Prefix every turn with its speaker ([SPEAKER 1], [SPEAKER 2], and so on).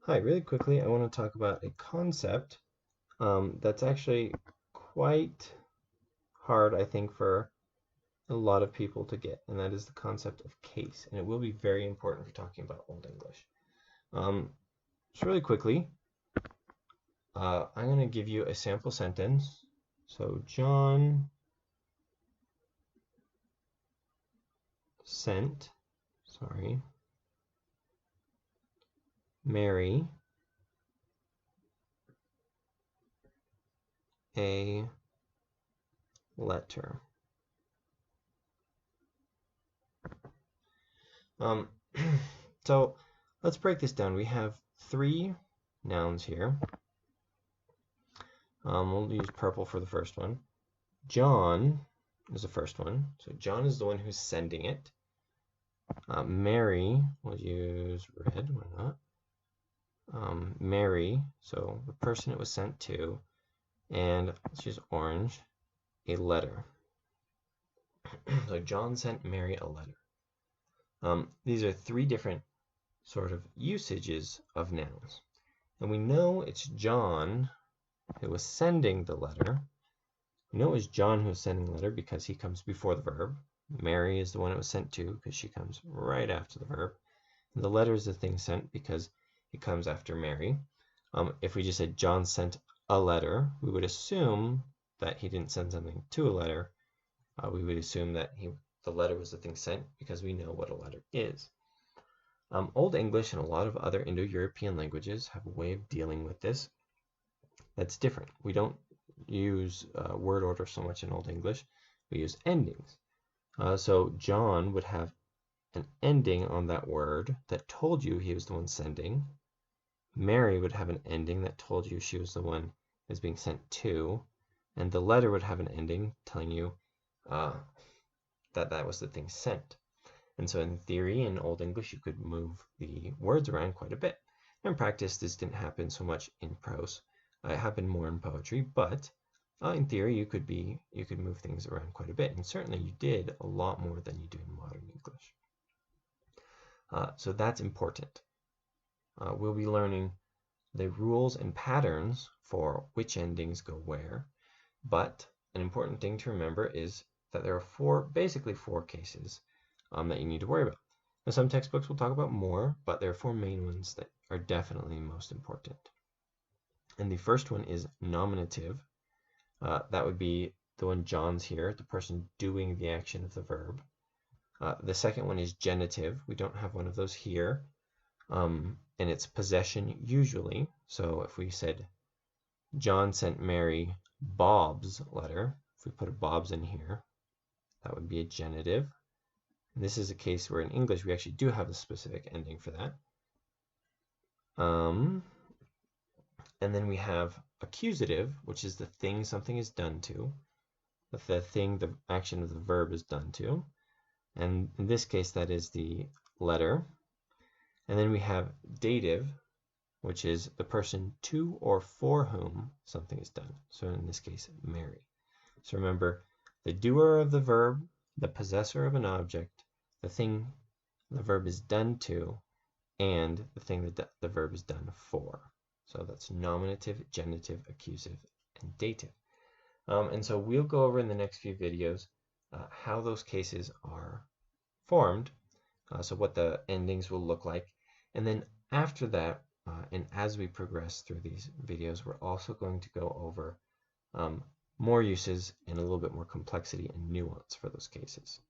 [SPEAKER 1] Hi, really quickly, I want to talk about a concept that's actually quite hard, I think, for a lot of people to get, and that is the concept of case, and it will be very important for talking about Old English. So really quickly, I'm going to give you a sample sentence. So John sent, Mary a letter. Um, so let's break this down. We have three nouns here. We'll use purple for the first one. John is the first one. So John is the one who's sending it. Mary, we'll use red, why not? Mary, so the person it was sent to. And let's use orange, a letter. So John sent Mary a letter. These are three different sort of usages of nouns. And we know it's John who was sending the letter. We know it was John who was sending the letter because he comes before the verb. Mary is the one it was sent to because she comes right after the verb. And the letter is the thing sent because it comes after Mary. If we just said John sent a letter, we would assume that he didn't send something to a letter. We would assume that the letter was the thing sent because we know what a letter is. Old English and a lot of other Indo-European languages have a way of dealing with this that's different. We don't use word order so much in Old English. We use endings. So John would have an ending on that word that told you he was the one sending. Mary would have an ending that told you she was the one it was being sent to. And the letter would have an ending telling you that was the thing sent. And so in theory, in Old English, you could move the words around quite a bit. In practice, this didn't happen so much in prose. It happened more in poetry, but in theory, you could move things around quite a bit, and certainly you did a lot more than you do in modern English. So that's important. We'll be learning the rules and patterns for which endings go where, but an important thing to remember is that there are basically four cases that you need to worry about. Now, some textbooks will talk about more, but there are four main ones that are definitely most important. And the first one is nominative. That would be the one John's here, the person doing the action of the verb. The second one is genitive. We don't have one of those here. And it's possession usually. So if we said John sent Mary Bob's letter, if we put a Bob's in here, that would be a genitive. And this is a case where in English we actually do have a specific ending for that. And then we have accusative, which is the thing something is done to, the thing the action of the verb is done to. And in this case, that is the letter. And then we have dative, which is the person to or for whom something is done. So in this case, Mary. So remember, the doer of the verb, the possessor of an object, the thing the verb is done to, and the thing that the verb is done for. So that's nominative, genitive, accusative, and dative. And so we'll go over in the next few videos how those cases are formed, so what the endings will look like. And then after that, and as we progress through these videos, we're also going to go over more uses and a little bit more complexity and nuance for those cases.